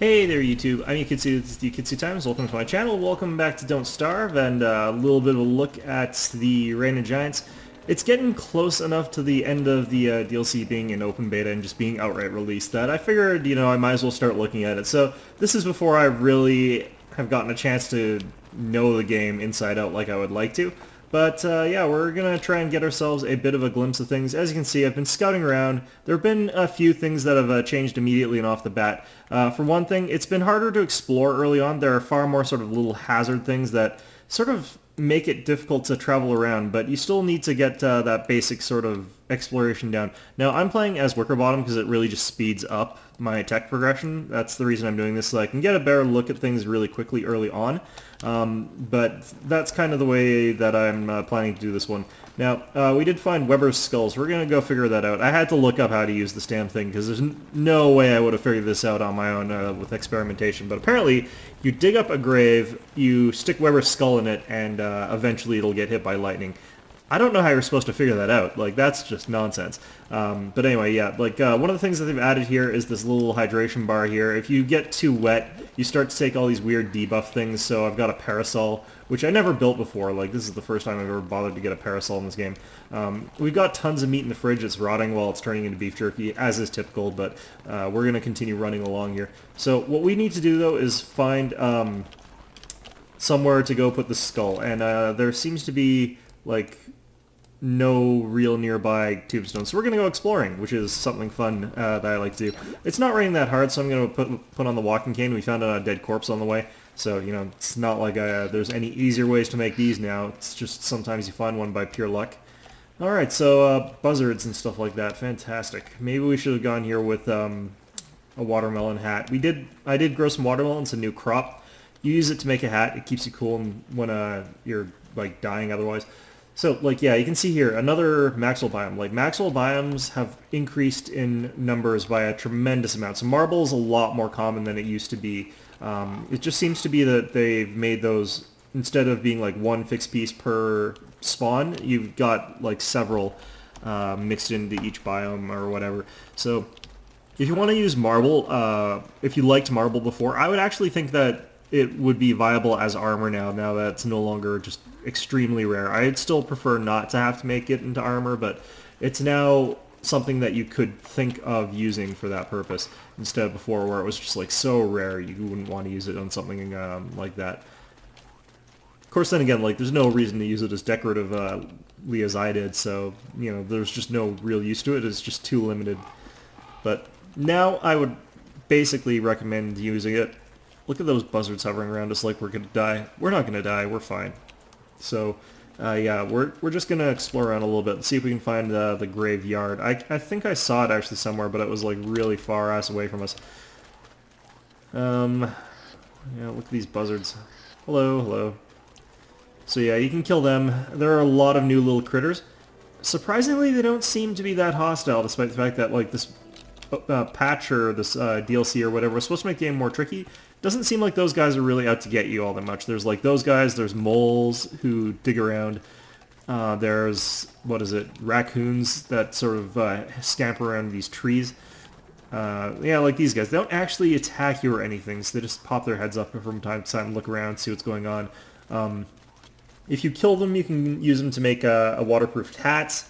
Hey there YouTube, I'm Yukitsu, this is Yukitsu Times, welcome to my channel, welcome back to Don't Starve, and a little bit of a look at the Reign of Giants. It's getting close enough to the end of the DLC being in open beta and just being outright released that I figured, I might as well start looking at it. So this is before I really have gotten a chance to know the game inside out like I would like to. But yeah, we're going to try and get ourselves a bit of a glimpse of things. As you can see, I've been scouting around. There have been a few things that have changed immediately and off the bat. For one thing, it's been harder to explore early on. There are far more sort of little hazard things that sort of make it difficult to travel around, but you still need to get that basic sort of exploration down. Now, I'm playing as Wicker Bottom because it really just speeds up my tech progression. That's the reason I'm doing this, so I can get a better look at things really quickly early on. But that's kind of the way that I'm planning to do this one. Now, we did find Weber's skulls. We're going to go figure that out. I had to look up how to use this damn thing because there's no way I would have figured this out on my own with experimentation. But apparently, you dig up a grave, you stick Weber's skull in it, and eventually it'll get hit by lightning. I don't know how you're supposed to figure that out. Like, that's just nonsense. But anyway, yeah, like, one of the things that they've added here is this little hydration bar here. If you get too wet, you start to take all these weird debuff things, so I've got a parasol, which I never built before. Like, this is the first time I've ever bothered to get a parasol in this game. We've got tons of meat in the fridge. It's rotting while it's turning into beef jerky, as is typical, but we're going to continue running along here. So what we need to do, though, is find somewhere to go put the skull, and there seems to be, like, no real nearby tombstones. So we're going to go exploring, which is something fun that I like to do. It's not raining that hard, so I'm going to put on the walking cane. We found a dead corpse on the way, so, it's not like there's any easier ways to make these now. It's just sometimes you find one by pure luck. Alright, so buzzards and stuff like that. Fantastic. Maybe we should have gone here with a watermelon hat. I did grow some watermelon. It's a new crop. You use it to make a hat. It keeps you cool when you're, like, dying otherwise. So, like, yeah, you can see here, another Maxwell biome. Like, Maxwell biomes have increased in numbers by a tremendous amount. So marble is a lot more common than it used to be. It just seems to be that they've made those, instead of being, like, one fixed piece per spawn, you've got, like, several mixed into each biome or whatever. So, if you want to use marble, if you liked marble before, I would actually think that it would be viable as armor now that it's no longer just extremely rare. I'd still prefer not to have to make it into armor, but it's now something that you could think of using for that purpose instead of before where it was just like so rare you wouldn't want to use it on something like that. Of course, then again, like, there's no reason to use it as decoratively as I did, so, there's just no real use to it. It's just too limited. But now I would basically recommend using it. Look at those buzzards hovering around us like we're going to die. We're not going to die. We're fine. So, yeah, we're just going to explore around a little bit and see if we can find the graveyard. I think I saw it actually somewhere, but it was, like, really far ass away from us. Yeah, look at these buzzards. Hello, hello. So, yeah, you can kill them. There are a lot of new little critters. Surprisingly, they don't seem to be that hostile, despite the fact that, like, this patch or this DLC or whatever was supposed to make the game more tricky. Doesn't seem like those guys are really out to get you all that much. There's like those guys, there's moles who dig around, there's, what is it, raccoons that sort of scamper around these trees. Yeah, like these guys. They don't actually attack you or anything, so they just pop their heads up from time to time and look around, see what's going on. If you kill them, you can use them to make a waterproof hat,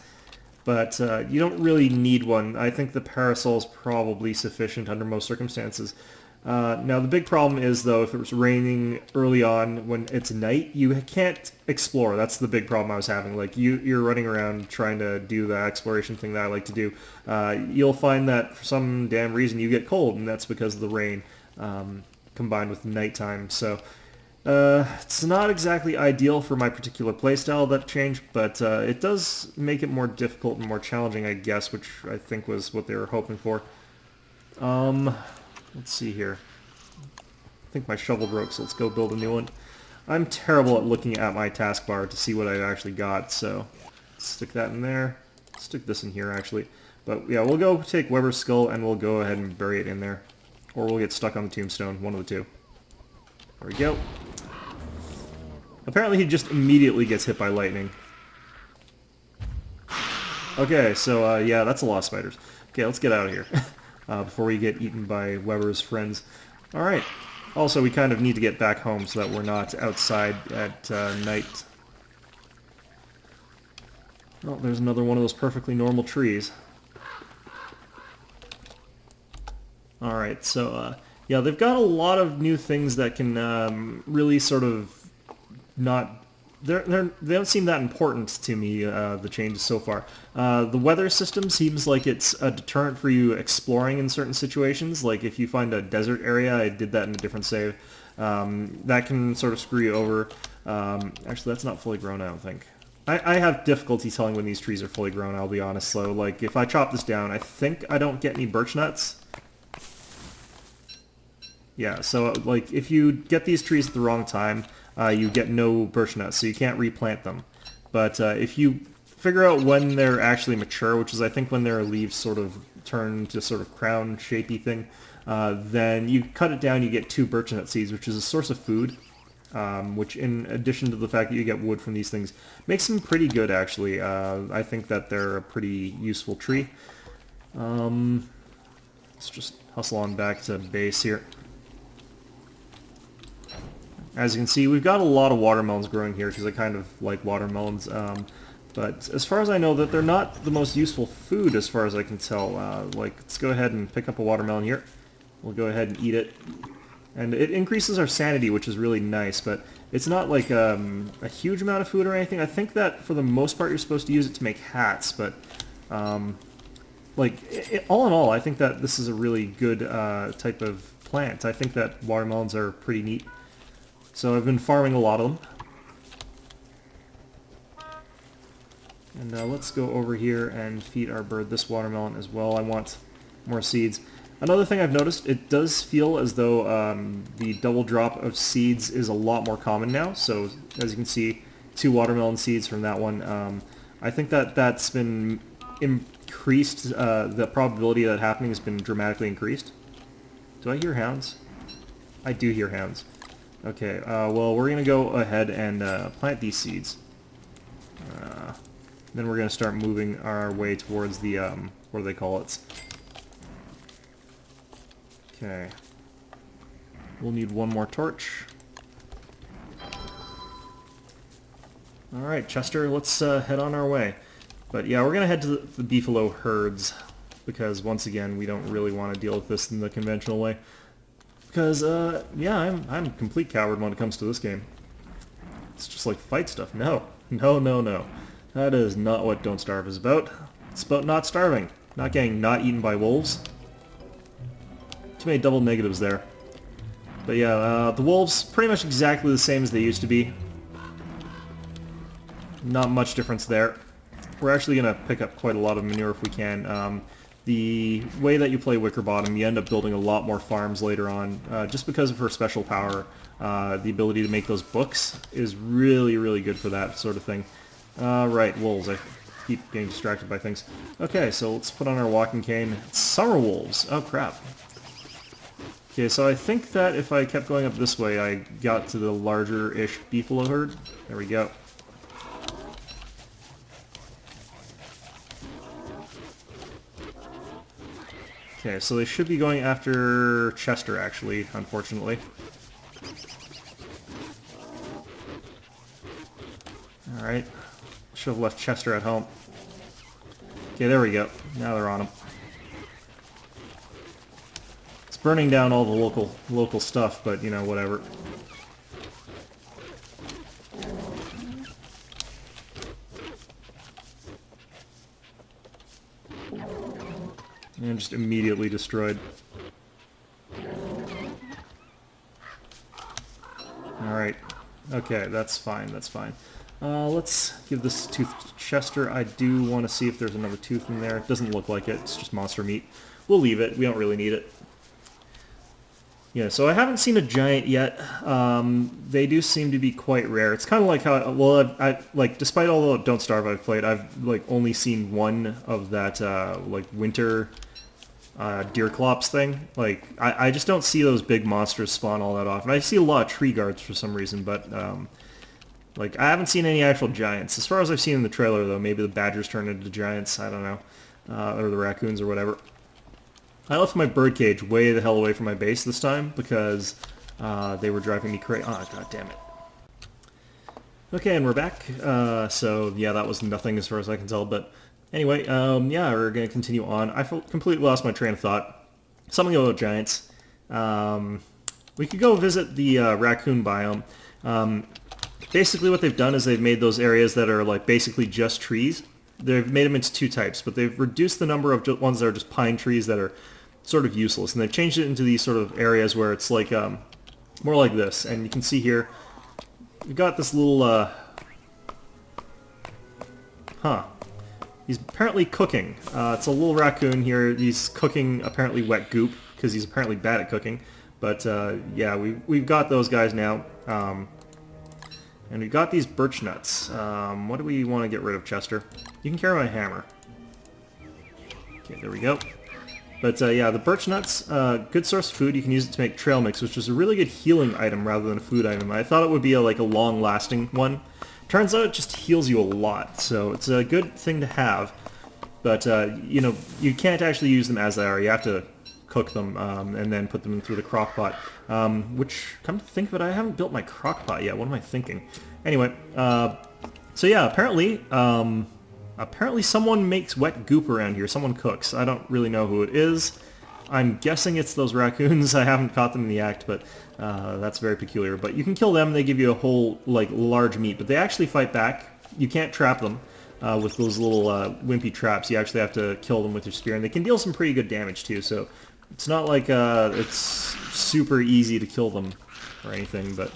but you don't really need one. I think the parasol is probably sufficient under most circumstances. Now the big problem is, though, if it was raining early on when it's night, you can't explore. That's the big problem I was having. Like, you're running around trying to do the exploration thing that I like to do. You'll find that for some damn reason you get cold, and that's because of the rain combined with nighttime. So it's not exactly ideal for my particular playstyle, that change, but it does make it more difficult and more challenging, I guess, which I think was what they were hoping for. Let's see here. I think my shovel broke, so let's go build a new one. I'm terrible at looking at my taskbar to see what I actually got, so stick that in there. Stick this in here, actually. But yeah, we'll go take Weber's skull and we'll go ahead and bury it in there. Or we'll get stuck on the tombstone, one of the two. There we go. Apparently he just immediately gets hit by lightning. Okay, so yeah, that's a lot of spiders. Okay, let's get out of here before we get eaten by Weber's friends. Alright. Also, we kind of need to get back home so that we're not outside at night. Oh, there's another one of those perfectly normal trees. Alright, so, yeah, they've got a lot of new things that can really sort of not... they don't seem that important to me, the changes so far. The weather system seems like it's a deterrent for you exploring in certain situations. Like if you find a desert area, I did that in a different save, that can sort of screw you over. Actually, that's not fully grown, I don't think. I have difficulty telling when these trees are fully grown, I'll be honest. So, like, if I chop this down, I think I don't get any birch nuts. Yeah, so, like, if you get these trees at the wrong time, you get no birch nuts, so you can't replant them. But if you figure out when they're actually mature, which is I think when their leaves sort of turn to sort of crown-shapey thing, then you cut it down, you get 2 birch nut seeds, which is a source of food, which in addition to the fact that you get wood from these things, makes them pretty good, actually. I think that they're a pretty useful tree. Let's just hustle on back to base here. As you can see, we've got a lot of watermelons growing here because I kind of like watermelons. But as far as I know, that they're not the most useful food as far as I can tell. Like, let's go ahead and pick up a watermelon here. We'll go ahead and eat it. And it increases our sanity, which is really nice, but it's not like a huge amount of food or anything. I think that for the most part you're supposed to use it to make hats, but like, all in all, I think that this is a really good type of plant. I think that watermelons are pretty neat. So I've been farming a lot of them. And let's go over here and feed our bird this watermelon as well. I want more seeds. Another thing I've noticed, it does feel as though the double drop of seeds is a lot more common now. So as you can see, 2 watermelon seeds from that one. I think that that's been increased. The probability of that happening has been dramatically increased. Do I hear hounds? I do hear hounds. Okay, well, we're going to go ahead and plant these seeds. Then we're going to start moving our way towards the, what do they call it? Okay. We'll need one more torch. Alright, Chester, let's head on our way. But yeah, we're going to head to the beefalo herds, because once again, we don't really want to deal with this in the conventional way. Because, yeah, I'm a complete coward when it comes to this game. It's just like fight stuff. No. No, no, no. That is not what Don't Starve is about. It's about not starving. Not getting not eaten by wolves. Too many double negatives there. But yeah, the wolves, pretty much exactly the same as they used to be. Not much difference there. We're actually going to pick up quite a lot of manure if we can. The way that you play Wickerbottom, you end up building a lot more farms later on, just because of her special power. The ability to make those books is really, really good for that sort of thing. Right, wolves. I keep getting distracted by things. Okay, so let's put on our walking cane. It's summer wolves. Oh, crap. Okay, so I think that if I kept going up this way, I got to the larger-ish beefalo herd. There we go. Okay, so they should be going after Chester, actually, unfortunately. Alright. Should have left Chester at home. Okay, there we go. Now they're on him. It's burning down all the local stuff, but, you know, whatever. And just immediately destroyed. Alright. Okay, that's fine, that's fine. Let's give this tooth to Chester. I do want to see if there's another tooth in there. It doesn't look like it. It's just monster meat. We'll leave it. We don't really need it. Yeah, so I haven't seen a giant yet. They do seem to be quite rare. It's kind of like how, well, I like, despite all the Don't Starve I've played, I've, like, only seen one of that, like, winter deer clops thing. Like, I just don't see those big monsters spawn all that often. I see a lot of tree guards for some reason, but, like, I haven't seen any actual giants. As far as I've seen in the trailer, though, maybe the badgers turn into giants, I don't know. Or the raccoons or whatever. I left my birdcage way the hell away from my base this time because they were driving me crazy. Oh, god damn it. Okay, and we're back. So yeah, that was nothing as far as I can tell, but anyway, yeah, we're going to continue on. I completely lost my train of thought. Something about giants. We could go visit the raccoon biome. Basically what they've done is they've made those areas that are like basically just trees. They've made them into two types, but they've reduced the number of ones that are just pine trees that are sort of useless, and they've changed it into these sort of areas where it's like more like this. And you can see here, we've got this little, he's apparently cooking. It's a little raccoon here. He's cooking apparently wet goop, because he's apparently bad at cooking. But yeah, we've got those guys now. And we've got these birch nuts. What do we want to get rid of, Chester? You can carry my hammer. Okay, there we go. But yeah, the birch nuts, good source of food. You can use it to make trail mix, which is a really good healing item rather than a food item. I thought it would be like a long-lasting one. Turns out it just heals you a lot, so it's a good thing to have. But, you know, you can't actually use them as they are. You have to cook them and then put them through the crock pot. Which, come to think of it, I haven't built my crock pot yet. What am I thinking? Anyway, so yeah, apparently someone makes wet goop around here. Someone cooks. I don't really know who it is. I'm guessing it's those raccoons. I haven't caught them in the act, but that's very peculiar. But you can kill them. They give you a whole, like, large meat. But they actually fight back. You can't trap them with those little wimpy traps. You actually have to kill them with your spear. And they can deal some pretty good damage, too. So it's not like it's super easy to kill them or anything, but...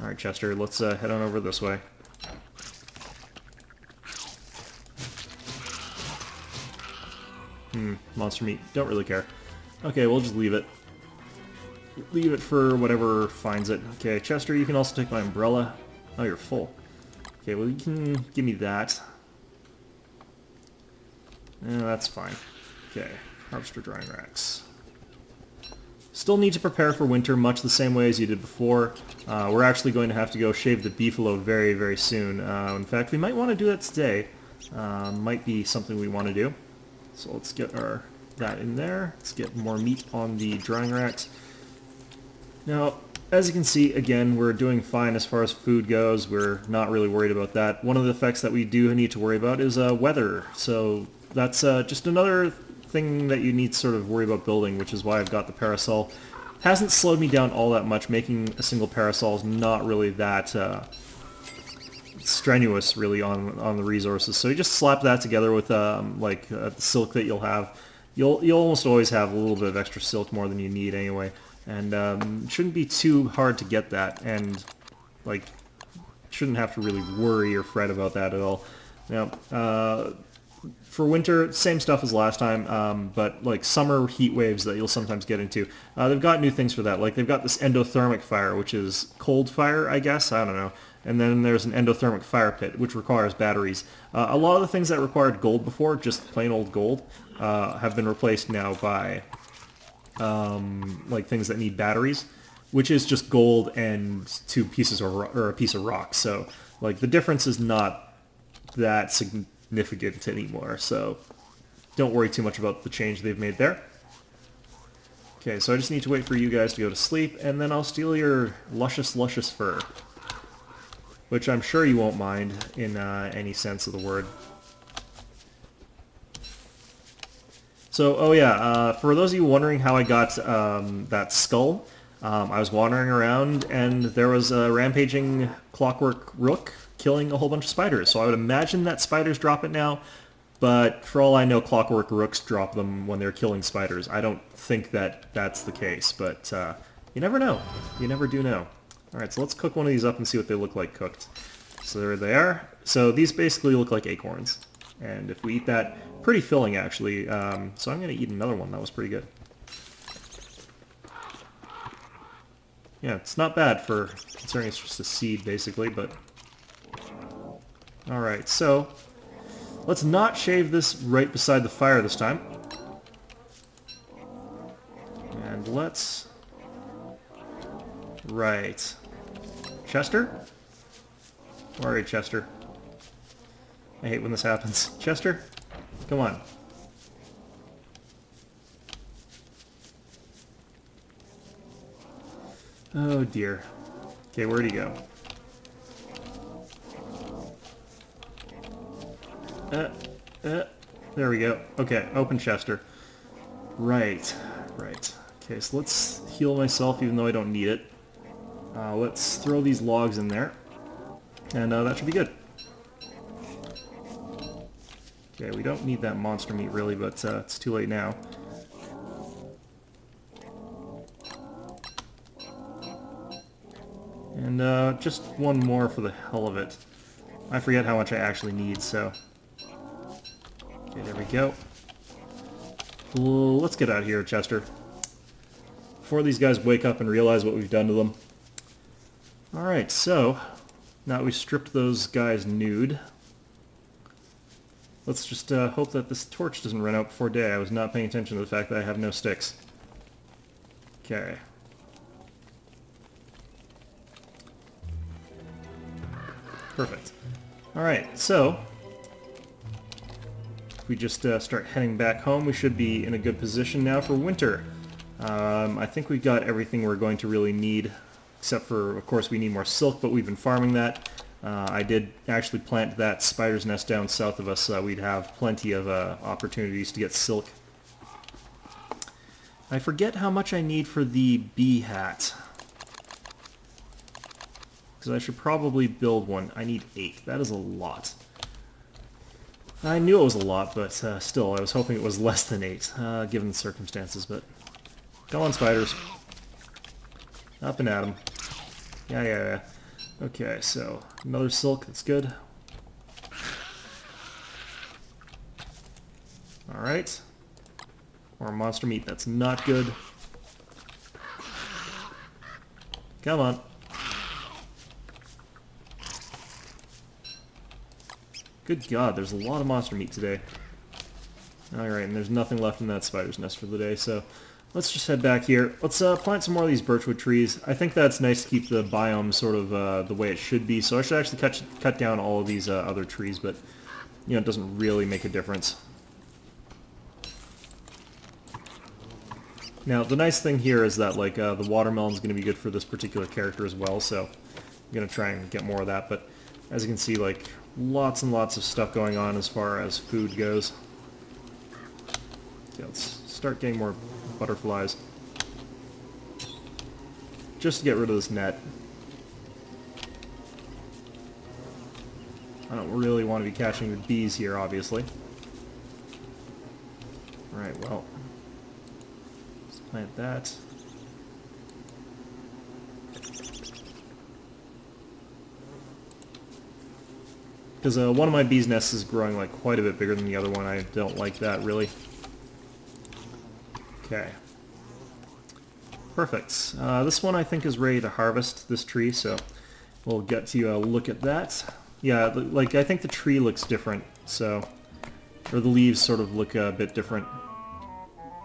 Alright, Chester, let's head on over this way. Monster meat. Don't really care. Okay, we'll just leave it. Leave it for whatever finds it. Okay, Chester, you can also take my umbrella. Oh, you're full. Okay, well, you can give me that. That's fine. Okay, harvester drying racks. Still need to prepare for winter much the same way as you did before. We're actually going to have to go shave the beefalo very, very soon. In fact, we might want to do that today. Might be something we want to do. So let's get that in there. Let's get more meat on the drying racks. Now, as you can see, again, we're doing fine as far as food goes. We're not really worried about that. One of the effects that we do need to worry about is weather. So that's just another thing that you need to sort of worry about building, which is why I've got the parasol. Hasn't slowed me down all that much. Making a single parasol is not really that strenuous, really, on the resources. So you just slap that together with like the silk that you'll have. You'll almost always have a little bit of extra silk, more than you need anyway, and it shouldn't be too hard to get that, and like shouldn't have to really worry or fret about that at all. Now, for winter, same stuff as last time, but like summer heat waves that you'll sometimes get into. They've got new things for that. Like they've got this endothermic fire, which is cold fire, I guess. I don't know. And then there's an endothermic fire pit, which requires batteries. A lot of the things that required gold before, just plain old gold, have been replaced now by like things that need batteries, which is just gold and two pieces or a piece of rock. So like the difference is not that significant anymore. So don't worry too much about the change they've made there. Okay, so I just need to wait for you guys to go to sleep, and then I'll steal your luscious, luscious fur, which I'm sure you won't mind in any sense of the word. So, oh yeah, for those of you wondering how I got that skull, I was wandering around and there was a rampaging clockwork rook killing a whole bunch of spiders. So I would imagine that spiders drop it now, but for all I know, clockwork rooks drop them when they're killing spiders. I don't think that that's the case, but you never know. You never do know. Alright, so let's cook one of these up and see what they look like cooked. So there they are. So these basically look like acorns. And if we eat that, pretty filling actually. So I'm going to eat another one. That was pretty good. Yeah, it's not bad for considering it's just a seed basically, but... Alright, so let's not shave this right beside the fire this time. And let's... Right. Chester? Where are you, Chester? I hate when this happens. Chester? Come on. Oh dear. Okay, where'd he go? There we go. Okay, open Chester. Right, right. Okay, so let's heal myself even though I don't need it. Let's throw these logs in there. And that should be good. Okay, we don't need that monster meat really, but it's too late now. And just one more for the hell of it. I forget how much I actually need, so... Okay, there we go. Let's get out of here, Chester. Before these guys wake up and realize what we've done to them. Alright, so... now that we've stripped those guys nude... let's just hope that this torch doesn't run out before day. I was not paying attention to the fact that I have no sticks. Okay. Perfect. Alright, so... if we just start heading back home, we should be in a good position now for winter. I think we've got everything we're going to really need, except for, of course, we need more silk, but we've been farming that. I did actually plant that spider's nest down south of us, so we'd have plenty of opportunities to get silk. I forget how much I need for the bee hat, because I should probably build one. I need 8. That is a lot. I knew it was a lot, but still, I was hoping it was less than 8, given the circumstances, but... come on, spiders. Up and at 'em. Yeah. Okay, so another silk, that's good. Alright. More monster meat, that's not good. Come on. Good God, there's a lot of monster meat today. Alright, and there's nothing left in that spider's nest for the day, so... let's just head back here. Let's plant some more of these birchwood trees. I think that's nice to keep the biome sort of the way it should be. So I should actually cut down all of these other trees, but you know, it doesn't really make a difference. Now the nice thing here is that like the watermelon is going to be good for this particular character as well. So I'm going to try and get more of that. But as you can see, like lots and lots of stuff going on as far as food goes. Okay, let's start getting more butterflies. Just to get rid of this net. I don't really want to be catching the bees here, obviously. Alright, well. Let's plant that. Because one of my bees' nests is growing like quite a bit bigger than the other one. I don't like that, really. Okay. Perfect. This one I think is ready to harvest, this tree, so we'll get to look at that. Yeah, like I think the tree looks different, so... or the leaves sort of look a bit different.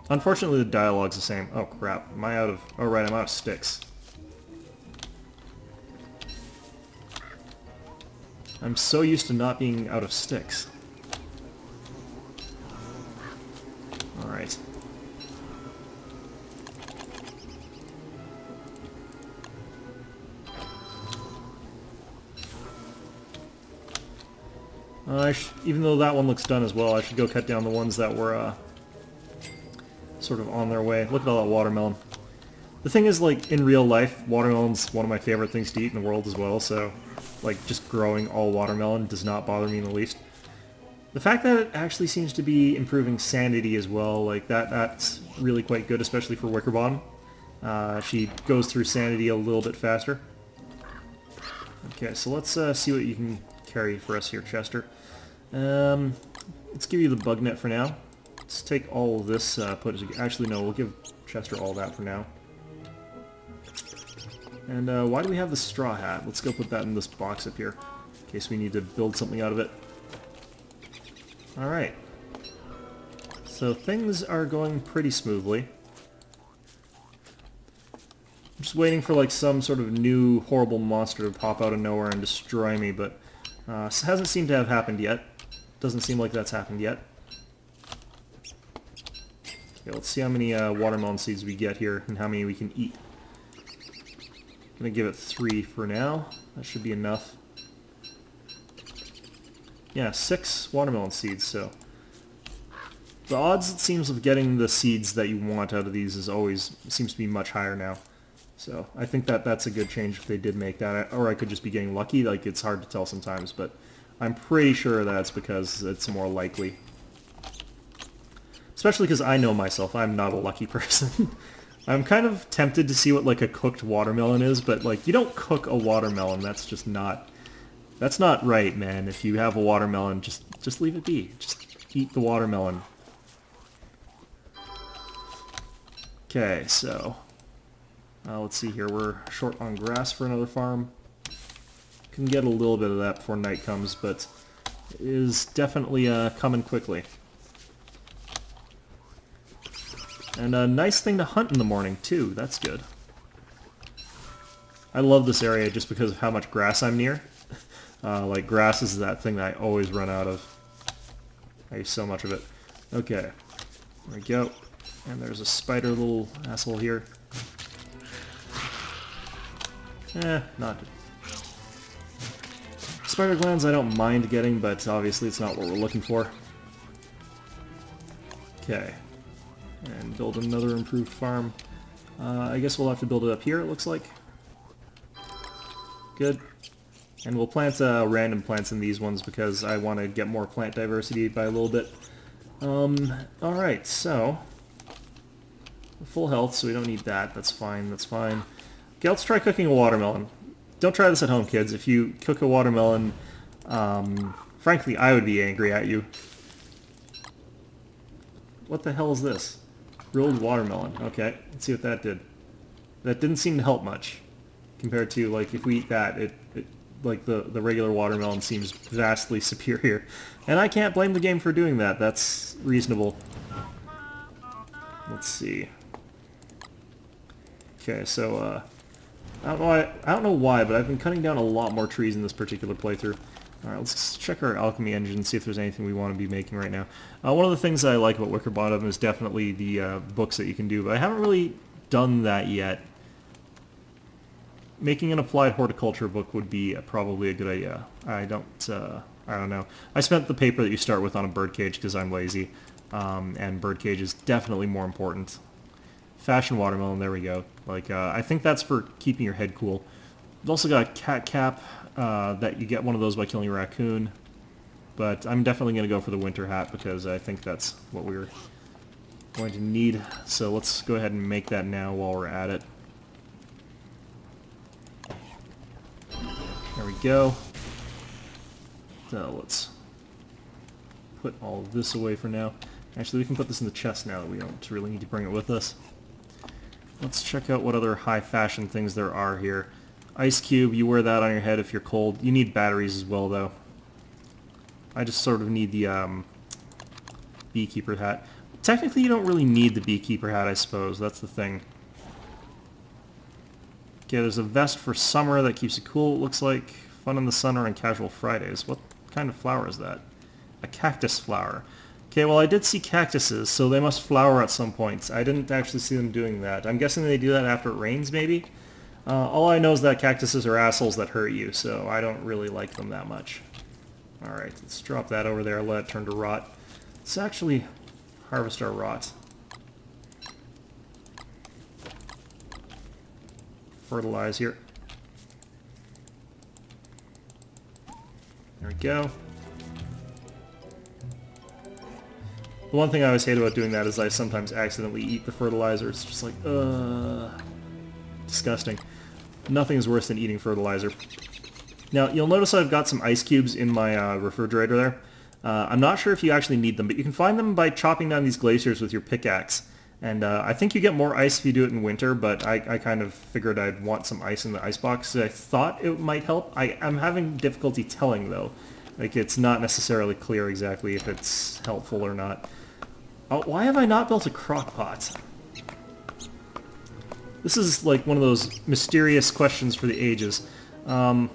Unfortunately the dialogue's the same. Oh crap, am I out of... oh right, I'm out of sticks. I'm so used to not being out of sticks. Alright. Even though that one looks done as well, I should go cut down the ones that were sort of on their way. Look at all that watermelon. The thing is, like, in real life, watermelon's one of my favorite things to eat in the world as well, so, like, just growing all watermelon does not bother me in the least. The fact that it actually seems to be improving sanity as well, like, that's really quite good, especially for Wickerbottom. She goes through sanity a little bit faster. Okay, so let's see what you can carry for us here, Chester. Let's give you the bug net for now. Let's take all of this, actually no, we'll give Chester all that for now. And why do we have the straw hat? Let's go put that in this box up here, in case we need to build something out of it. Alright. So things are going pretty smoothly. I'm just waiting for like some sort of new horrible monster to pop out of nowhere and destroy me, but hasn't seemed to have happened yet. Doesn't seem like that's happened yet. Okay, let's see how many watermelon seeds we get here and how many we can eat. Gonna give it 3 for now. That should be enough. Yeah, 6 watermelon seeds, so... The odds, it seems, of getting the seeds that you want out of these seems to be much higher now. So I think that's a good change if they did make that. Or I could just be getting lucky. Like, it's hard to tell sometimes, but I'm pretty sure that's because it's more likely. Especially because I know myself, I'm not a lucky person. I'm kind of tempted to see what, like, a cooked watermelon is, but, like, you don't cook a watermelon. That's just not... That's not right, man. If you have a watermelon, just leave it be. Just eat the watermelon. Okay, so... let's see here. We're short on grass for another farm. Can get a little bit of that before night comes, but it is definitely coming quickly. And a nice thing to hunt in the morning, too. That's good. I love this area just because of how much grass I'm near. Like, grass is that thing that I always run out of. I use so much of it. Okay. There we go. And there's a spider little asshole here. Not... Spider glands I don't mind getting, but obviously it's not what we're looking for. Okay. And build another improved farm. I guess we'll have to build it up here, it looks like. Good. And we'll plant random plants in these ones because I want to get more plant diversity by a little bit. Alright, so... We're full health, so we don't need that. That's fine, that's fine. Okay, let's try cooking a watermelon. Don't try this at home, kids. If you cook a watermelon, frankly, I would be angry at you. What the hell is this? Grilled watermelon. Okay, let's see what that did. That didn't seem to help much. Compared to, like, if we eat that, like, the regular watermelon seems vastly superior. And I can't blame the game for doing that. That's reasonable. Let's see. Okay, so, I don't know why, but I've been cutting down a lot more trees in this particular playthrough. Alright, let's check our alchemy engine and see if there's anything we want to be making right now. One of the things that I like about Wicker Bottom is definitely the books that you can do, but I haven't really done that yet. Making an applied horticulture book would be probably a good idea. I don't know. I spent the paper that you start with on a birdcage because I'm lazy, and birdcage is definitely more important. Fashion watermelon, there we go. Like, I think that's for keeping your head cool. We've also got a cat cap, that you get one of those by killing a raccoon. But I'm definitely going to go for the winter hat because I think that's what we're going to need. So let's go ahead and make that now while we're at it. There we go. So let's put all of this away for now. Actually, we can put this in the chest now that we don't really need to bring it with us. Let's check out what other high fashion things there are here. Ice cube, you wear that on your head if you're cold. You need batteries as well, though. I just sort of need the beekeeper hat. Technically, you don't really need the beekeeper hat, I suppose. That's the thing. Okay, there's a vest for summer that keeps you cool, it looks like. Fun in the sun or on casual Fridays. What kind of flower is that? A cactus flower. Okay, well I did see cactuses, so they must flower at some point. I didn't actually see them doing that. I'm guessing they do that after it rains, maybe? All I know is that cactuses are assholes that hurt you, so I don't really like them that much. Alright, let's drop that over there, let it turn to rot. Let's actually harvest our rot. Fertilize here. There we go. The one thing I always hate about doing that is I sometimes accidentally eat the fertilizer. It's just like, disgusting. Nothing is worse than eating fertilizer. Now, you'll notice I've got some ice cubes in my refrigerator there. I'm not sure if you actually need them, but you can find them by chopping down these glaciers with your pickaxe. And I think you get more ice if you do it in winter, but I kind of figured I'd want some ice in the icebox, so I thought it might help. I'm having difficulty telling, though. Like, it's not necessarily clear exactly if it's helpful or not. Oh, why have I not built a crock pot? This is like one of those mysterious questions for the ages. Now,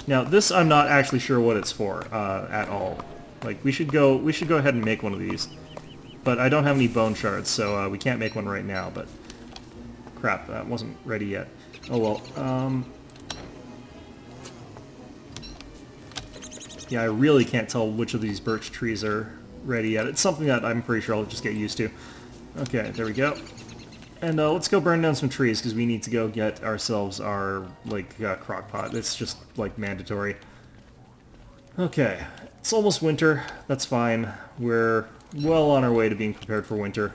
this I'm not actually sure what it's for at all. Like, we should go ahead and make one of these. But I don't have any bone shards, so we can't make one right now. But crap, that wasn't ready yet. Oh well. Yeah, I really can't tell which of these birch trees are ready yet. It's something that I'm pretty sure I'll just get used to. Okay, there we go. And let's go burn down some trees, because we need to go get ourselves our, like, crock pot. It's just, like, mandatory. Okay, it's almost winter. That's fine. We're well on our way to being prepared for winter.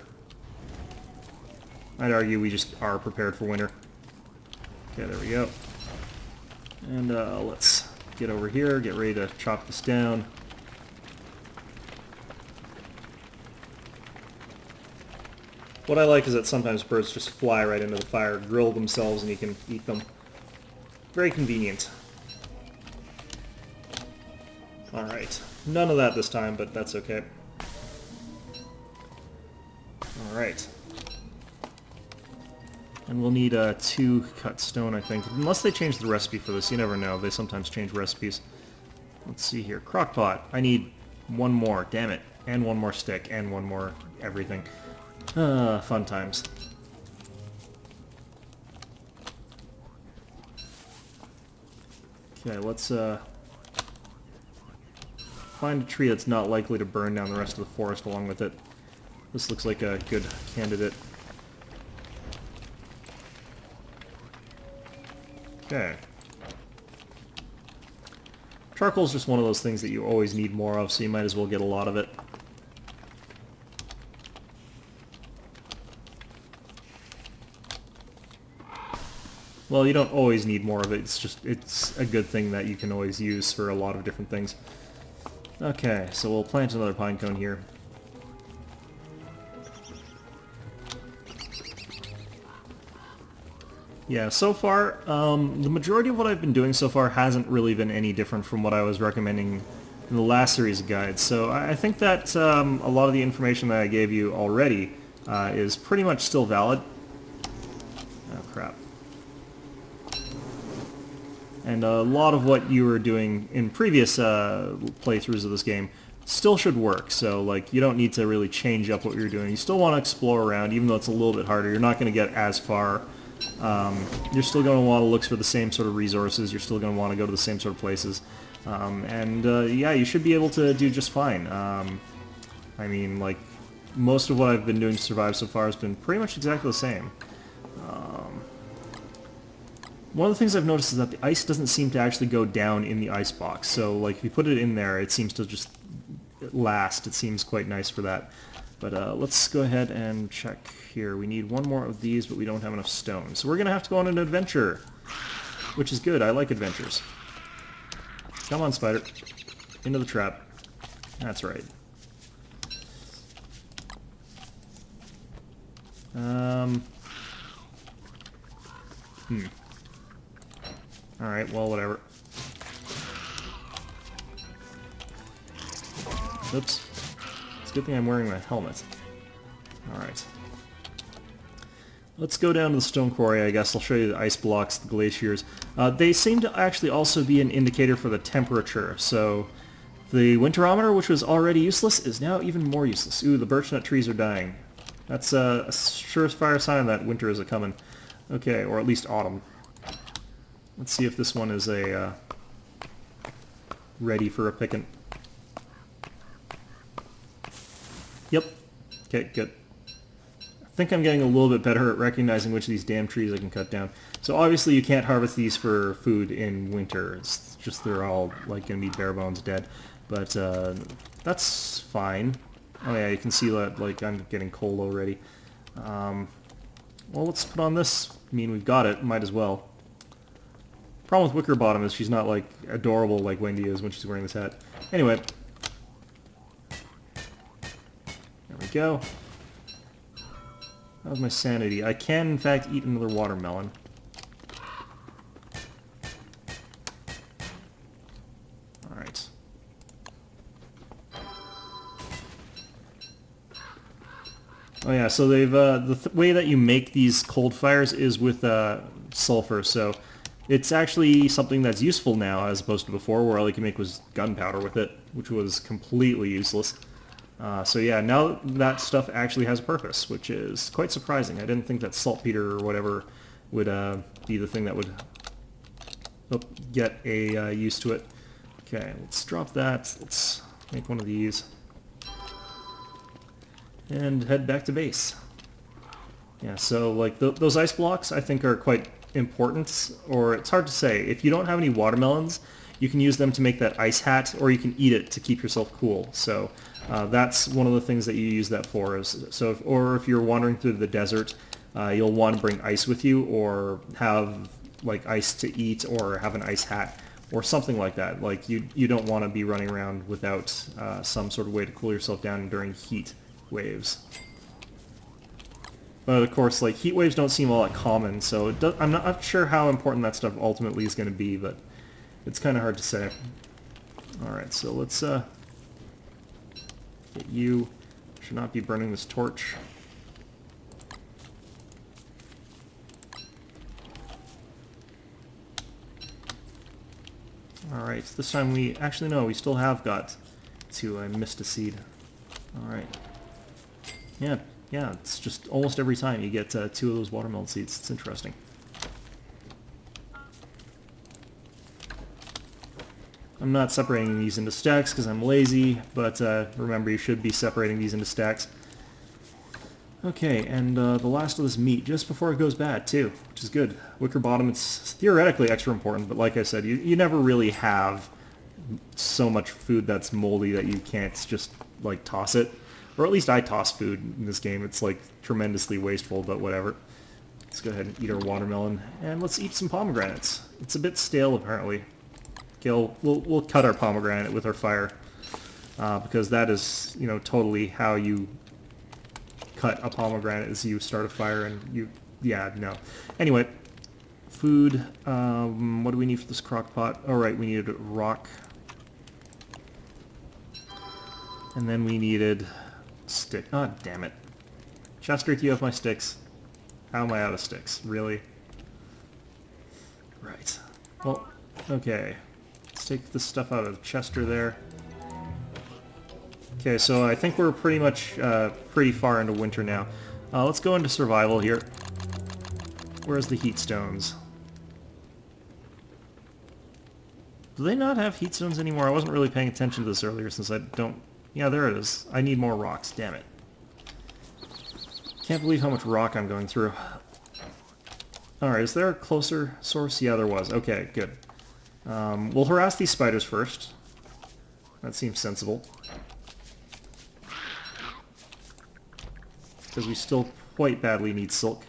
I'd argue we just are prepared for winter. Okay, there we go. And let's get over here, get ready to chop this down. What I like is that sometimes birds just fly right into the fire, grill themselves, and you can eat them. Very convenient. Alright. None of that this time, but that's okay. Alright. And we'll need 2 cut stone, I think. Unless they change the recipe for this. You never know. They sometimes change recipes. Let's see here. Crockpot. I need 1 more. Damn it. And 1 more stick. And 1 more everything. Fun times. Okay, let's find a tree that's not likely to burn down the rest of the forest along with it. This looks like a good candidate. Okay. Charcoal's just one of those things that you always need more of, so you might as well get a lot of it. Well, you don't always need more of it, it's a good thing that you can always use for a lot of different things. Okay, so we'll plant another pine cone here. Yeah, so far, the majority of what I've been doing so far hasn't really been any different from what I was recommending in the last series of guides. So I think that a lot of the information that I gave you already is pretty much still valid. Oh, crap. And a lot of what you were doing in previous playthroughs of this game still should work. So, like, you don't need to really change up what you're doing. You still want to explore around, even though it's a little bit harder. You're not going to get as far. You're still going to want to look for the same sort of resources. You're still going to want to go to the same sort of places. Yeah, you should be able to do just fine. I mean, like, most of what I've been doing to survive so far has been pretty much exactly the same. One of the things I've noticed is that the ice doesn't seem to actually go down in the ice box. So, like, if you put it in there, it seems to just last. It seems quite nice for that. But let's go ahead and check here. We need 1 more of these, but we don't have enough stone. So we're going to have to go on an adventure, which is good. I like adventures. Come on, spider. Into the trap. That's right. Alright, well, whatever. Oops. It's a good thing I'm wearing my helmet. Alright. Let's go down to the stone quarry, I guess. I'll show you the ice blocks, the glaciers. They seem to actually also be an indicator for the temperature, so the winterometer, which was already useless, is now even more useless. Ooh, the birch nut trees are dying. That's a surefire sign that winter is a-coming. Okay, or at least autumn. Let's see if this one is ready for a picking. Yep. Okay, good. I think I'm getting a little bit better at recognizing which of these damn trees I can cut down. So obviously you can't harvest these for food in winter. It's just they're all like going to be bare bones dead. But that's fine. Oh yeah, you can see that like I'm getting cold already. Well, let's put on this. I mean, we've got it. Might as well. Problem with Wickerbottom is she's not like adorable like Wendy is when she's wearing this hat. Anyway. There we go. That was my sanity. I can, in fact, eat another watermelon. Alright. Oh yeah, so they've, the way that you make these cold fires is with sulfur, so it's actually something that's useful now as opposed to before where all you can make was gunpowder with it, which was completely useless. So yeah, now that stuff actually has a purpose, which is quite surprising. I didn't think that saltpeter or whatever would be the thing that would get a use to it. Okay, let's drop that. Let's make one of these. And head back to base. Yeah, so like those ice blocks I think are quite important, or it's hard to say. If you don't have any watermelons, you can use them to make that ice hat, or you can eat it to keep yourself cool. So that's one of the things that you use that for. Or if you're wandering through the desert, you'll want to bring ice with you, or have like ice to eat, or have an ice hat, or something like that. Like you don't want to be running around without some sort of way to cool yourself down during heat waves. But of course, like, heat waves don't seem all that common, so I'm not sure how important that stuff ultimately is going to be, but it's kind of hard to say. Alright, so let's get you. Should not be burning this torch. Alright, this time we... Actually, no, we still have got to... I missed a seed. Alright. Yeah, it's just almost every time you get 2 of those watermelon seeds. It's interesting. I'm not separating these into stacks because I'm lazy, but remember, you should be separating these into stacks. Okay, and the last of this meat, just before it goes bad, too, which is good. Wicker bottom, it's theoretically extra important, but like I said, you never really have so much food that's moldy that you can't just, like, toss it. Or at least I toss food in this game. It's, like, tremendously wasteful, but whatever. Let's go ahead and eat our watermelon. And let's eat some pomegranates. It's a bit stale, apparently. Okay, we'll cut our pomegranate with our fire. Because that is, you know, totally how you cut a pomegranate, is you start a fire and you... Yeah, no. Anyway, food. What do we need for this crock pot? Oh, right, we needed rock. And then we needed... stick. Oh, damn it. Chester, do you have my sticks? How am I out of sticks? Really? Right. Well, okay. Let's take this stuff out of Chester there. Okay, so I think we're pretty much pretty far into winter now. Let's go into survival here. Where's the heat stones? Do they not have heat stones anymore? I wasn't really paying attention to this earlier since I don't... Yeah, there it is. I need more rocks, damn it. Can't believe how much rock I'm going through. Alright, is there a closer source? Yeah, there was. Okay, good. We'll harass these spiders first. That seems sensible. Because we still quite badly need silk.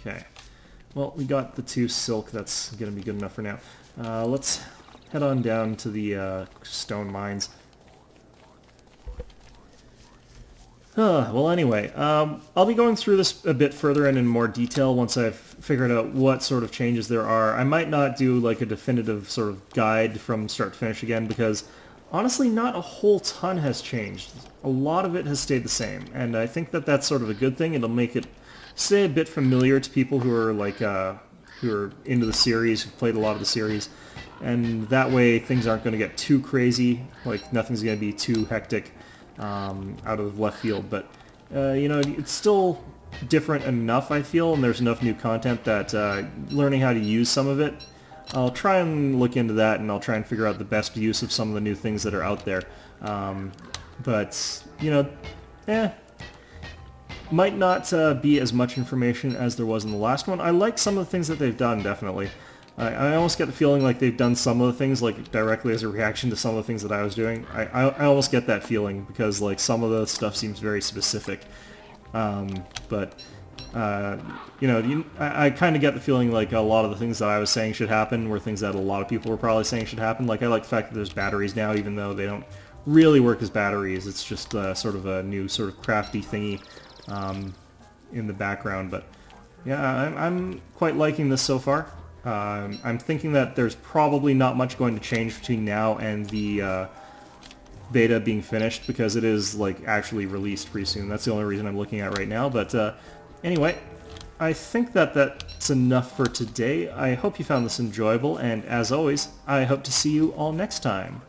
Okay. Well, we got the 2 silk. That's going to be good enough for now. Let's head on down to the stone mines. Well, anyway, I'll be going through this a bit further and in more detail once I've figured out what sort of changes there are. I might not do like a definitive sort of guide from start to finish again, because honestly not a whole ton has changed. A lot of it has stayed the same, and I think that that's sort of a good thing. It'll make it stay a bit familiar to people who are like who are into the series, who've played a lot of the series. And that way things aren't going to get too crazy, like nothing's going to be too hectic out of left field. But, you know, it's still different enough, I feel, and there's enough new content that learning how to use some of it, I'll try and look into that, and I'll try and figure out the best use of some of the new things that are out there. But, you know, might not be as much information as there was in the last one. I like some of the things that they've done, definitely. I almost get the feeling like they've done some of the things like directly as a reaction to some of the things that I was doing. I almost get that feeling because like some of the stuff seems very specific. But you know, I kind of get the feeling like a lot of the things that I was saying should happen were things that a lot of people were probably saying should happen. Like I like the fact that there's batteries now, even though they don't really work as batteries. It's just sort of a new sort of crafty thingy in the background. But yeah, I'm quite liking this so far. I'm thinking that there's probably not much going to change between now and the beta being finished, because it is like actually released pretty soon. That's the only reason I'm looking at right now. But anyway, I think that that's enough for today. I hope you found this enjoyable, and as always, I hope to see you all next time.